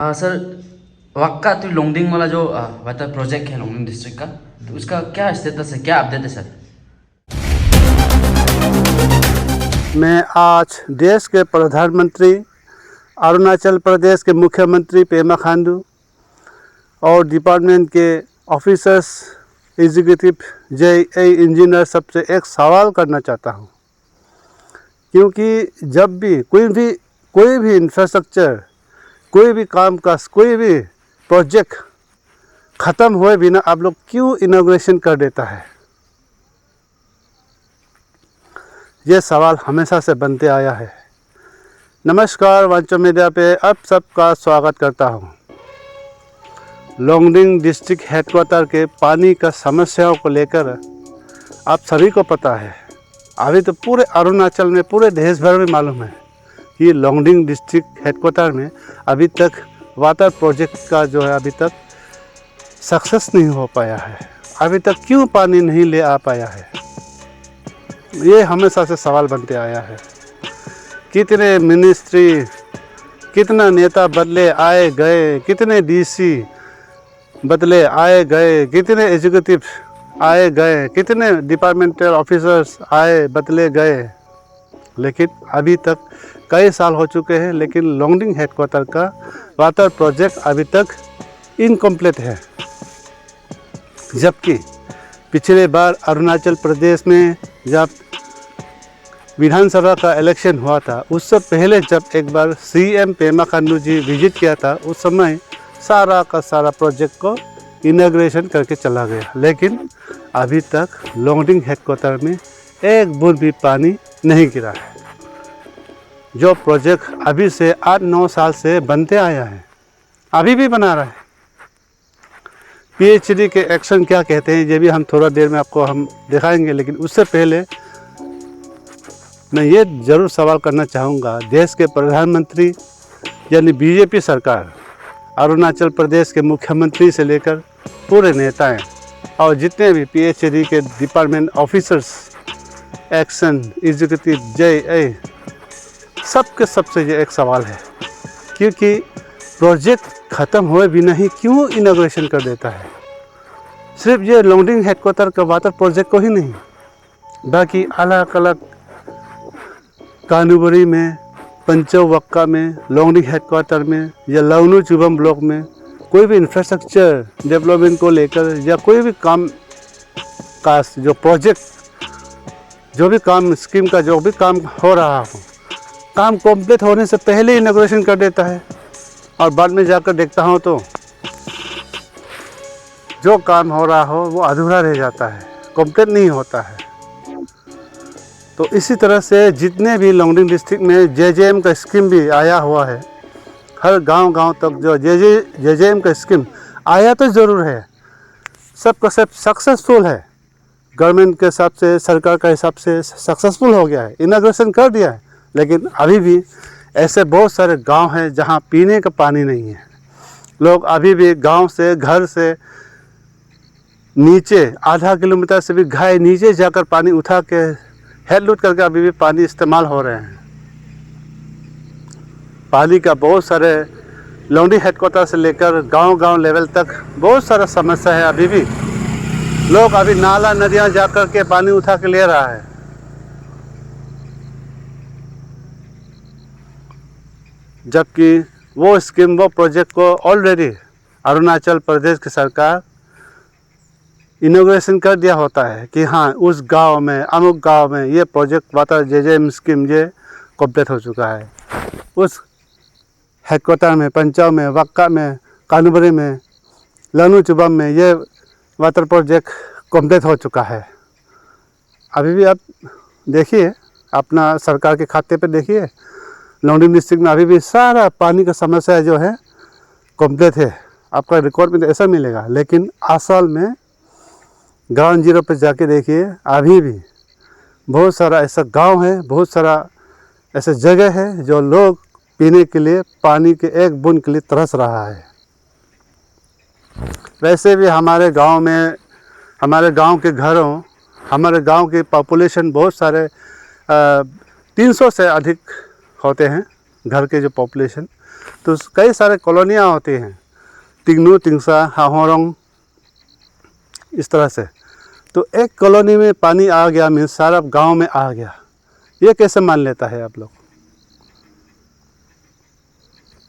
Sir, वक्का तो लोंगडिंग वाला जो वाटर प्रोजेक्ट है लोंगडिंग डिस्ट्रिक्ट का, तो उसका क्या स्टेटस है, क्या अपडेट है सर? मैं आज देश के प्रधानमंत्री, अरुणाचल प्रदेश के मुख्यमंत्री पेमा खांडू और डिपार्टमेंट के ऑफिसर्स, एग्जीक्यूटिव, जेई इंजीनियर सबसे एक सवाल करना चाहता हूँ। क्योंकि जब भी कोई भी इंफ्रास्ट्रक्चर, कोई भी काम काज, कोई भी प्रोजेक्ट ख़त्म हुए बिना आप लोग क्यों इनॉग्रेशन कर देता है, ये सवाल हमेशा से बनते आया है। नमस्कार, वांचो मीडिया पे आप सबका स्वागत करता हूँ। लोंगडिंग डिस्ट्रिक्ट हेडक्वार्टर के पानी का समस्याओं को लेकर आप सभी को पता है, अभी तो पूरे अरुणाचल में, पूरे देश भर में मालूम है कि लोंगडिंग डिस्ट्रिक्ट हेडक्वार्टर में अभी तक वाटर प्रोजेक्ट का जो है अभी तक सक्सेस नहीं हो पाया है। अभी तक क्यों पानी नहीं ले आ पाया है, ये हमेशा से सवाल बनते आया है। कितने मिनिस्ट्री, कितना नेता बदले आए गए, कितने डीसी बदले आए गए, कितने एग्जीक्यूटिव आए गए, कितने डिपार्टमेंटल ऑफिसर्स आए बदले गए, लेकिन अभी तक कई साल हो चुके हैं, लेकिन लोंगडिंग हेडक्वार्टर का वाटर प्रोजेक्ट अभी तक इनकम्प्लीट है। जबकि पिछले बार अरुणाचल प्रदेश में जब विधानसभा का इलेक्शन हुआ था, उससे पहले जब एक बार सीएम पेमा खांडू जी विजिट किया था, उस समय सारा का सारा प्रोजेक्ट को इनॉग्रेशन करके चला गया। लेकिन अभी तक लोंगडिंग हेडक्वार्टर में एक बूंद भी पानी नहीं गिरा है। जो प्रोजेक्ट अभी से 8-9 साल से बनते आया है, अभी भी बना रहा है। पीएचडी के एक्शन क्या कहते हैं, ये भी हम थोड़ा देर में आपको हम दिखाएंगे। लेकिन उससे पहले मैं ये ज़रूर सवाल करना चाहूँगा, देश के प्रधानमंत्री यानी बीजेपी सरकार, अरुणाचल प्रदेश के मुख्यमंत्री से लेकर पूरे नेताएं और जितने भी पीएचडी के department officers, action, executive, JE, सबसे ये एक सवाल है, क्योंकि प्रोजेक्ट ख़त्म हुए बिना ही क्यों इनॉग्रेशन कर देता है। सिर्फ ये लोंगडिंग हेडक्वार्टर का वाटर प्रोजेक्ट को ही नहीं, बाकी अलग अलग कानूबरी में, पंचवक्का में, लोंगडिंग हेडक्वार्टर में या लवनू चुबम ब्लॉक में कोई भी इंफ्रास्ट्रक्चर डेवलपमेंट को लेकर या कोई भी काम का जो प्रोजेक्ट, जो भी काम स्कीम का जो भी काम हो रहा हो, काम कंप्लीट होने से पहले इनॉग्रेशन कर देता है और बाद में जाकर देखता हूँ तो जो काम हो रहा हो वो अधूरा रह जाता है, कंप्लीट नहीं होता है। तो इसी तरह से जितने भी लोंगडिंग डिस्ट्रिक्ट में जेजेएम का स्कीम भी आया हुआ है, हर गांव तक जो जेजेएम का स्कीम आया तो ज़रूर है, सबका सब सक्सेसफुल है, गवर्नमेंट के हिसाब से, सरकार का हिसाब से सक्सेसफुल हो गया है, इनॉग्रेशन कर दिया है। लेकिन अभी भी ऐसे बहुत सारे गांव हैं जहां पीने का पानी नहीं है। लोग अभी भी गांव से, घर से नीचे आधा किलोमीटर से भी घाय नीचे जाकर पानी उठा के हेड लूट करके अभी भी पानी इस्तेमाल हो रहे हैं। पानी का बहुत सारे लोंगडिंग हेडक्वार्टर से लेकर गांव लेवल तक बहुत सारा समस्या है। अभी भी लोग अभी नाला नदियां जाकर के पानी उठा के ले रहा है। जबकि वो स्कीम, वो प्रोजेक्ट को ऑलरेडी अरुणाचल प्रदेश की सरकार इनॉग्रेशन कर दिया होता है कि हाँ, उस गांव में, अमुक गांव में ये प्रोजेक्ट वाटर जेजेएम स्कीम ये कंप्लीट हो चुका है। उस हेडक्वार्टर में, पंचाव में, वक्का में, कानूबरी में, लवनू चुबम में ये वाटर प्रोजेक्ट कंप्लीट हो चुका है। अभी भी आप देखिए, अपना सरकार के खाते पे देखिए, लोंगडिंग डिस्ट्रिक्ट में अभी भी सारा पानी का समस्या जो है कंप्लीट है। आपका रिकॉर्ड में तो ऐसा मिलेगा, लेकिन असल में ग्राउंड जीरो पे जाके देखिए, अभी भी बहुत सारा ऐसा गांव है, बहुत सारा ऐसा जगह है जो लोग पीने के लिए पानी के एक बूंद के लिए तरस रहा है। वैसे भी हमारे गांव में, हमारे गांव के घरों, हमारे गांव की पॉपुलेशन बहुत सारे 300 से अधिक होते हैं घर के जो पॉपुलेशन, तो कई सारे कॉलोनियाँ होती हैं, तिंगनू, तिंगसा, हाहोरंग, इस तरह से। तो एक कॉलोनी में पानी आ गया मीन्स सारा गांव में आ गया, ये कैसे मान लेता है आप लोग?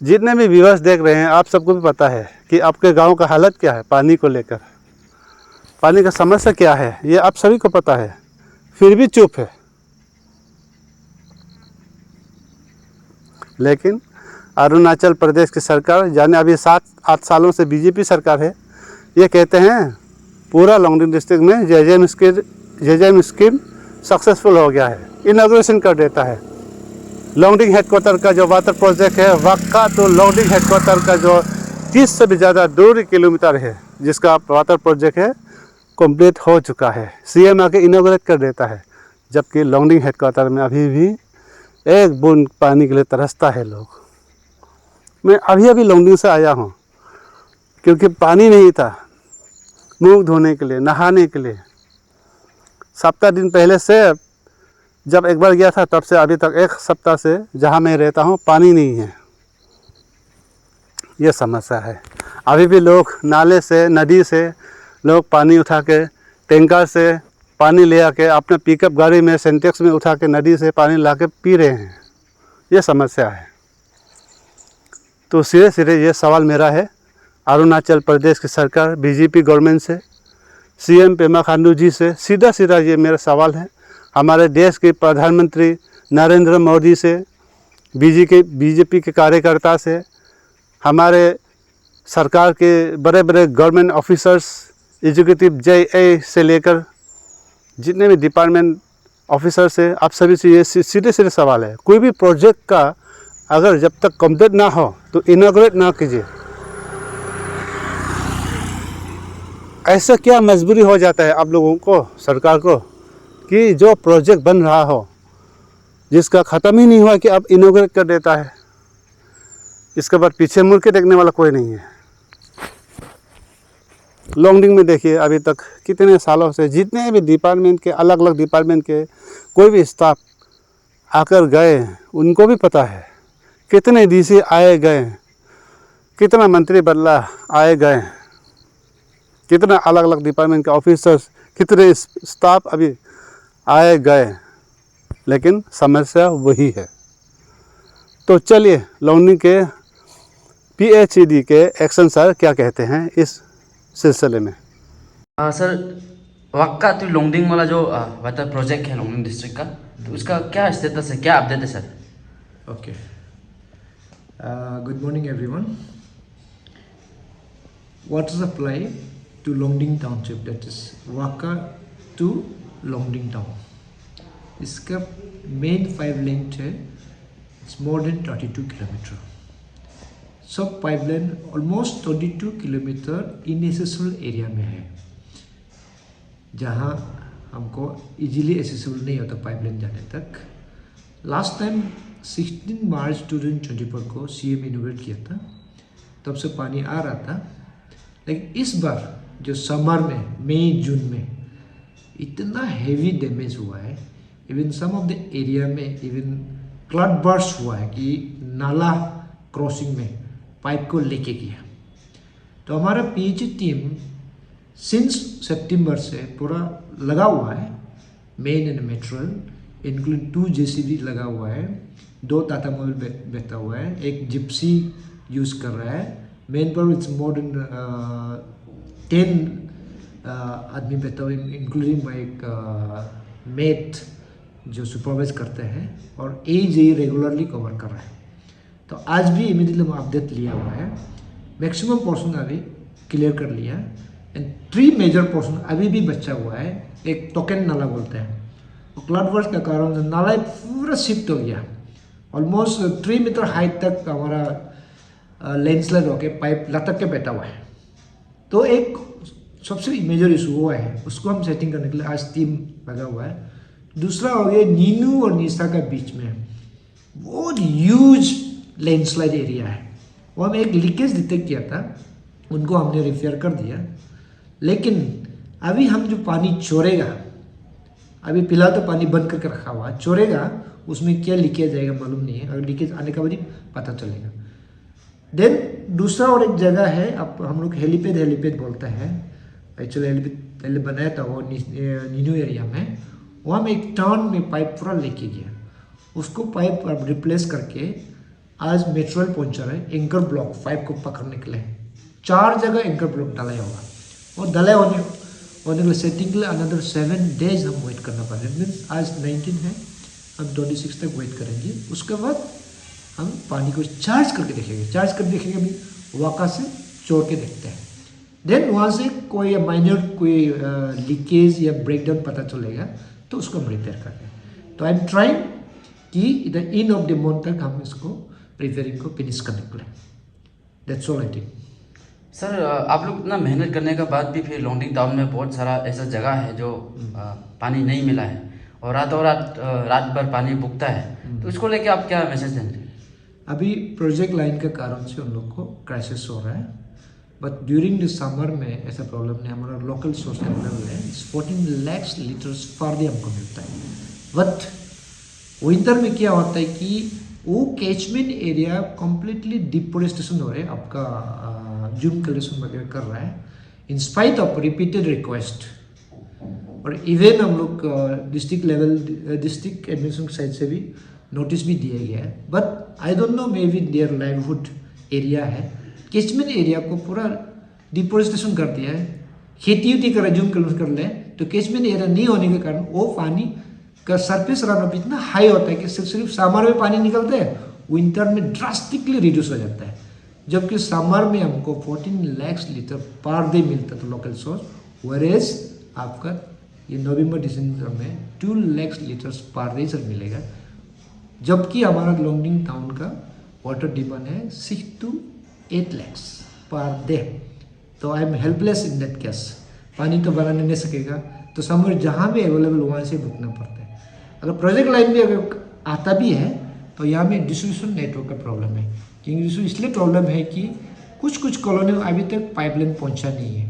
जितने भी व्यूअर्स देख रहे हैं, आप सबको भी पता है कि आपके गांव का हालत क्या है पानी को लेकर, पानी का समस्या क्या है, ये आप सभी को पता है, फिर भी चुप है। लेकिन अरुणाचल प्रदेश की सरकार, यानी अभी 7-8 सालों से बीजेपी सरकार है, ये कहते हैं पूरा लोंगडिंग डिस्ट्रिक्ट में जेजेएम स्कीम सक्सेसफुल हो गया है, इनॉग्रेशन कर देता है। लोंगडिंग हेडक्वार्टर का जो वाटर प्रोजेक्ट है, वक्का तो लोंगडिंग हेडक्वार्टर का जो 30 से भी ज़्यादा दूर किलोमीटर है जिसका वाटर प्रोजेक्ट है, कंप्लीट हो चुका है। सीएम आके इनॉग्रेट कर देता है, जबकि लोंगडिंग हेडक्वार्टर में अभी भी एक बूंद पानी के लिए तरसता है लोग। मैं अभी लोंगडिंग से आया हूँ क्योंकि पानी नहीं था मुँह धोने के लिए, नहाने के लिए। 7 दिन पहले से जब एक बार गया था तब से अभी तक 1 सप्ताह से जहाँ मैं रहता हूँ पानी नहीं है, ये समस्या है। अभी भी लोग नाले से, नदी से लोग पानी उठा के, टैंकर से पानी ले आके अपने पिकअप गाड़ी में, सिंटेक्स में उठा के नदी से पानी ला के पी रहे हैं, ये समस्या है। तो सीधे सीधे ये सवाल मेरा है अरुणाचल प्रदेश की सरकार, बीजेपी गवर्नमेंट से, सीएम पेमा खांडू जी से, सीधा सीधा ये मेरा सवाल है। हमारे देश के प्रधानमंत्री नरेंद्र मोदी से, बीजेपी के कार्यकर्ता से, हमारे सरकार के बड़े बड़े गवर्नमेंट ऑफिसर्स, एग्जीक्यूटिव JA से लेकर जितने भी डिपार्टमेंट ऑफिसर से, आप सभी से ये सीधे सीधे सवाल है। कोई भी प्रोजेक्ट का अगर जब तक कंप्लीट ना हो तो इनॉग्रेट ना कीजिए। ऐसा क्या मजबूरी हो जाता है आप लोगों को, सरकार को, कि जो प्रोजेक्ट बन रहा हो जिसका ख़त्म ही नहीं हुआ कि आप इनॉग्रेट कर देता है, इसके बाद पीछे मुड़ के देखने वाला कोई नहीं है। लोंगडिंग में देखिए अभी तक कितने सालों से जितने भी डिपार्टमेंट के, अलग अलग डिपार्टमेंट के कोई भी स्टाफ आकर गए, उनको भी पता है कितने DC आए गए, कितना मंत्री बदला आए गए, कितना अलग अलग डिपार्टमेंट के ऑफिसर्स, कितने स्टाफ अभी आए गए, लेकिन समस्या वही है। तो चलिए लोंगडिंग के PHED के एक्शन सर क्या कहते हैं इस सिलसिले में। सर, वक्का तो लोंगडिंग वाला जो वाटर प्रोजेक्ट है लोंगडिंग डिस्ट्रिक्ट का, तो उसका क्या स्टेटस है, क्या अपडेट है sir? Okay. Good morning, everyone. Water supply to Longding Township, that is Waka to Longding Town. इसका मेन 5 लेन है, it's more than 32 किलोमीटर। सब पाइपलाइन ऑलमोस्ट 22 किलोमीटर इनएसेसिबल एरिया में है, जहाँ हमको इजीली एसेसिबल नहीं होता पाइपलाइन जाने तक। लास्ट टाइम 16 मार्च 2024 को CM इनोग्रेट किया था, तब से पानी आ रहा था। लेकिन इस बार जो समर में, मई जून में इतना हेवी डैमेज हुआ है, even some of the area में इवन क्लड बर्स्ट हुआ है कि नाला क्रॉसिंग में पाइप को लेके किया। तो हमारा PHE टीम सिंस सितंबर से पूरा लगा हुआ है, मेन एंड मेट्रोल इंक्लूडिंग 2 JCB लगा हुआ है, 2 टाटा मोबाइल बैठा हुआ है, एक जिप्सी यूज़ कर रहा है। मेन पर इट्स मोर देन 10 आदमी बैठा हुआ है, इंक्लूडिंग माई मेट जो सुपरवाइज करते हैं, और AJ रेगुलरली कवर कर रहा है। तो आज भी इमीडिएटली हम अपडेट लिया हुआ है, मैक्सिमम पोर्शन अभी क्लियर कर लिया, एंड 3 मेजर पोर्शन अभी भी बचा हुआ है। एक टोकन नाला बोलते हैं, क्लड वर्स का कारण नाला पूरा शिफ्ट हो गया, ऑलमोस्ट 3 मीटर हाइट तक हमारा लैंडस्लाइड होके पाइप लटक के बैठा हुआ है। तो एक सबसे मेजर इशू हुआ है, उसको हम सेटिंग करने के लिए आज टीम लगा हुआ है। दूसरा हो गया नीनू और निशा का बीच में बहुत ह्यूज लैंडस्लाइड एरिया है, वो हमें एक लीकेज डिटेक्ट किया था, उनको हमने रिपेयर कर दिया। लेकिन अभी हम जो पानी छोड़ेगा, अभी फिलहाल तो पानी बंद करके रखा हुआ, छोड़ेगा उसमें क्या लीकेज आएगा मालूम नहीं है, अगर लीकेज आने का बाद ही पता चलेगा। देन दूसरा और एक जगह है, अब हम लोग हेलीपैड बोलते हैं, एक्चुअली हेलीपैड पहले बनाया था वो नीनू एरिया में। वहाँ में एक टर्न में पाइप पूरा लेके गया, उसको पाइप अब रिप्लेस करके आज मेट्रोल पहुंचा रहा है। एंकर ब्लॉक 5 को पकड़ने के लिए 4 जगह एंकर ब्लॉक डाला होगा, और डाला होने के लिए सेटिंग के लिए अनदर 7 days हम वेट करना पड़ेगा। मीन्स आज 19 है, हम 26 तक वेट करेंगे। उसके बाद हम पानी को चार्ज करके देखेंगे भी वाका से जोड़ के देखते हैं। देन वहाँ से कोई माइनर कोई लीकेज या ब्रेकडाउन पता चलेगा तो उसको हम रिपेयर करते हैं। तो आई एम ट्राइंग कि the end of the month तक हम इसको रिपेयरिंग को फिनिश करने के लिए। That's all I think. Sir आप लोग इतना मेहनत करने के बाद भी फिर लोंगडिंग टाउन में बहुत सारा ऐसा जगह है जो पानी नहीं मिला है, और रातों रात भर पानी बुकता है, तो उसको लेके आप क्या मैसेज देंगे? अभी प्रोजेक्ट लाइन के कारण से उन लोग को क्राइसिस हो रहा है, बट ड्यूरिंग द समर में ऐसा प्रॉब्लम नहीं। हमारा लोकल सोर्स अवेलेबल है, 14 lakhs लीटर्स पर डे हमको मिलता है। बट विंटर में क्या होता है कि वो कैचमेंट एरिया कम्प्लीटली डिफोरेस्टेशन हो रहा है, आपका जूम कलेक्शन वगैरह कर रहा है, in spite of repeated request. और इवन हम लोग district level district administration side से भी नोटिस भी दिया गया है, but I don't know may be their livelihood area है, कैचमेंट एरिया को पूरा डिफोरेस्टेशन कर दिया है, खेती उती कर जूम कलेक्शन कर ले, तो कैचमेंट एरिया नहीं होने के कारण वो पानी का सरफेस रन अप इतना हाई होता है कि सिर्फ समर में पानी निकलता है, विंटर में ड्रास्टिकली रिड्यूस हो जाता है। जबकि समर में हमको 14 lakhs लीटर पर डे मिलता था लोकल सोर्स, वेरेज आपका ये नवंबर दिसंबर में 2 lakhs litres per day sir मिलेगा। जबकि हमारा लोंगडिंग टाउन का वाटर डिमांड है 6 to 8 lakhs पर डे। तो I am helpless in that case. पानी तो बनाने नहीं सकेगा, तो समर जहाँ भी अवेलेबल वहाँ से बुकना पड़ता है। अगर प्रोजेक्ट लाइन भी अगर आता भी है तो यहाँ में डिस्ट्रीब्यूशन नेटवर्क का प्रॉब्लम है, क्योंकि इसलिए प्रॉब्लम है कि कुछ कॉलोनी में अभी तक पाइपलाइन पहुँचा नहीं है।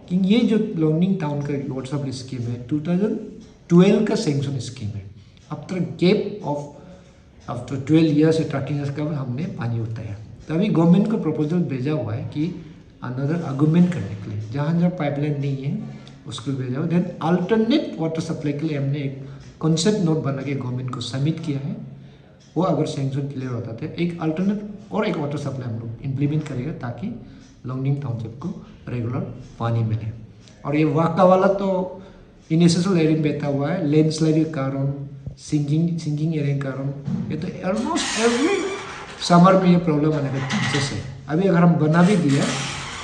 क्योंकि ये जो लोंगडिंग टाउन का वाटर सप्लाई स्कीम है 2012 का सेंक्शन स्कीम है। After gap of after 12 years या 13 years का हमने पानी उठाया, तो अभी गवर्नमेंट को प्रपोजल भेजा हुआ है कि अनदर आर्गूमेंट करने के लिए, जहाँ पाइपलाइन नहीं है उसको भेजा हुआ। देन अल्टरनेट वाटर सप्लाई के लिए हमने एक कॉन्सेप्ट नोट बना के गवर्नमेंट को सबमिट किया है। वो अगर सेंक्शन क्लियर होता था एक अल्टरनेट और एक वाटर सप्लाई हम लोग इम्प्लीमेंट करेगा, ताकि लोंगडिंग टाउनशिप को रेगुलर पानी मिले। और ये वाका वाला तो इनेसेंशियल एरिया में बैठा हुआ है, लैंडस्लाइड के कारण, सिंकिंग एरिया के कारण, ये तो ऑलमोस्ट एवरी समर में ये प्रॉब्लम आने का चांसेस है। अभी अगर हम बना भी दिया,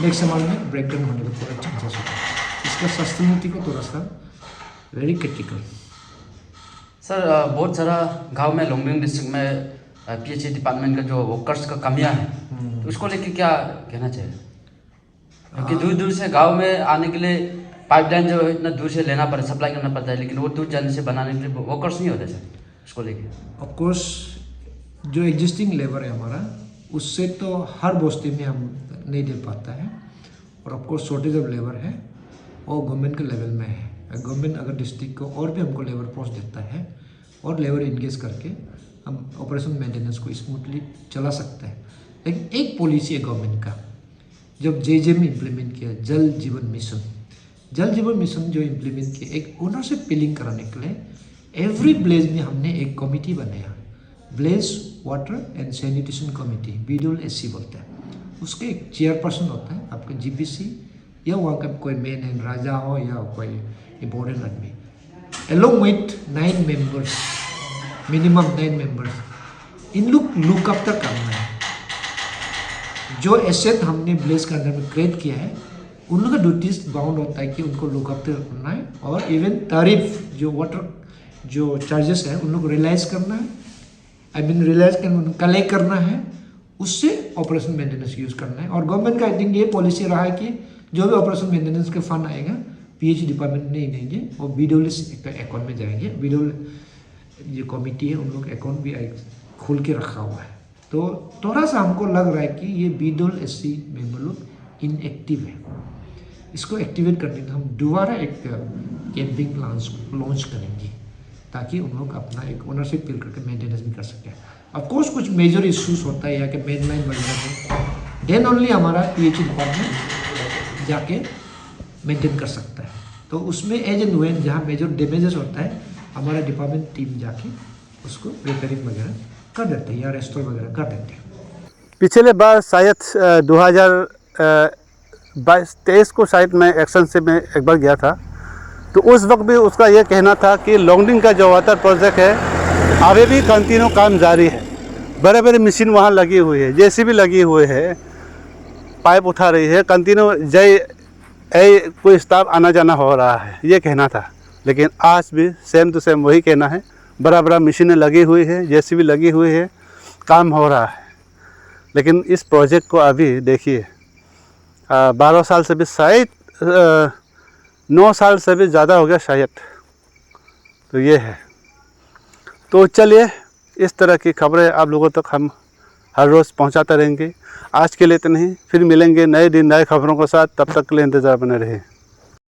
नेक्स्ट समर में ब्रेकडाउन होने का पूरा चांसेस होता है। इसका सस्टेनेबिलिटी को थोड़ा सा वेरी क्रिटिकल। सर बहुत सारा गांव में लोंगडिंग डिस्ट्रिक्ट में PHE डिपार्टमेंट का जो वर्कर्स का कमियां है, तो उसको लेके क्या कहना चाहिए? क्योंकि दूर दूर से गांव में आने के लिए पाइपलाइन जो इतना दूर से लेना पड़ता है, सप्लाई करना पड़ता है, लेकिन वो दूर जाने से बनाने के लिए वर्कर्स नहीं होते सर, उसको लेके। ऑफकोर्स जो एग्जिस्टिंग लेबर है हमारा, उससे तो हर बस्ती में हम नहीं दे पाता है, और ऑफकोर्स शॉर्टेज ऑफ लेबर है, और गवर्नमेंट के लेवल में है। गवर्नमेंट अगर डिस्ट्रिक्ट को और भी हमको लेबर पोस्ट देता है और लेबर इंगेज करके हम ऑपरेशन मेंटेनेंस को स्मूथली चला सकते हैं। लेकिन एक पॉलिसी है गवर्नमेंट का, जब JJM में इम्प्लीमेंट किया, जल जीवन मिशन जो इम्प्लीमेंट किया, एक ओनरशिप बिलिंग कराने के लिए एवरी विलेज में हमने एक कमिटी बनाया, village water and sanitation committee, BWSC बोलते हैं। उसके एक चेयरपर्सन होता है आपका GPC, या वहाँ का कोई मेन है, राजा हो या कोई इम्पोर्टेंट आदमी, along with 9 members, minimum 9 members। इन लोग लुक आफ्टर करना है। जो एसेट हमने विलेज के अंदर में क्रिएट किया है, उन लोगों का ड्यूटीज बाउंड होता है कि उनको लुक आफ्टर करना है, और इवन तारीफ जो वाटर जो चार्जेस है उन लोग रियलाइज करना है, रियलाइज कलेक्ट करना है, उससे ऑपरेशन मेंटेनेंस यूज़ करना है। और गवर्नमेंट का आई थिंक ये पॉलिसी रहा है कि जो भी ऑपरेशन मेंटेनेंस के फंड आएगा PHE डिपार्टमेंट नहीं देंगे, और BWSC अकाउंट में जाएंगे। जो कमिटी है उन लोग अकाउंट भी खोल के रखा हुआ है। तो थोड़ा सा हमको लग रहा है कि ये BWSC मेंबर लोग इनएक्टिव है। इसको एक्टिवेट करने के हम दोबारा एक कैंपिंग लॉन्च करेंगे, ताकि उन लोग अपना एक ओनरशिप फील करके मेंटेनेंस भी कर सकें। ऑफकोर्स कुछ मेजर इश्यूज होता है यहाँ के मेन लाइन वगैरह में, देन ओनली हमारा पीएचई डिपार्टमेंट जाके मेंटेन कर सकता है। तो उसमें एज एंड व्हेन जहाँ मेजर डैमेजेस होता है हमारा डिपार्टमेंट टीम जाके उसको रिपेयरिंग वगैरह कर देते हैं या रेस्टोर वगैरह कर देते हैं। पिछले बार शायद 2022-23 को शायद मैं एक्शन से मैं एक बार गया था, तो उस वक्त भी उसका ये कहना था कि लॉन्गडिंग का जो वाटर प्रोजेक्ट है अभी भी कंटिन्यू काम जारी है। बड़े बड़े मशीन वहाँ लगी हुई है, जेसीबी लगी हुई है, पाइप उठा रही है, कंटिन्यू कोई स्टाफ आना जाना हो रहा है, ये कहना था। लेकिन आज भी सेम टू सेम वही कहना है, बड़ा बड़ा मशीनें लगी हुई है, जेसीबी लगी हुई है, काम हो रहा है। लेकिन इस प्रोजेक्ट को अभी देखिए 12 साल से भी शायद 9 साल से भी ज़्यादा हो गया शायद, तो ये है। तो चलिए इस तरह की खबरें आप लोगों तक हम हर रोज़ पहुंचाते रहेंगे। आज के लिए इतना ही, फिर मिलेंगे नए दिन नए खबरों के साथ। तब तक के लिए इंतज़ार बने रहे।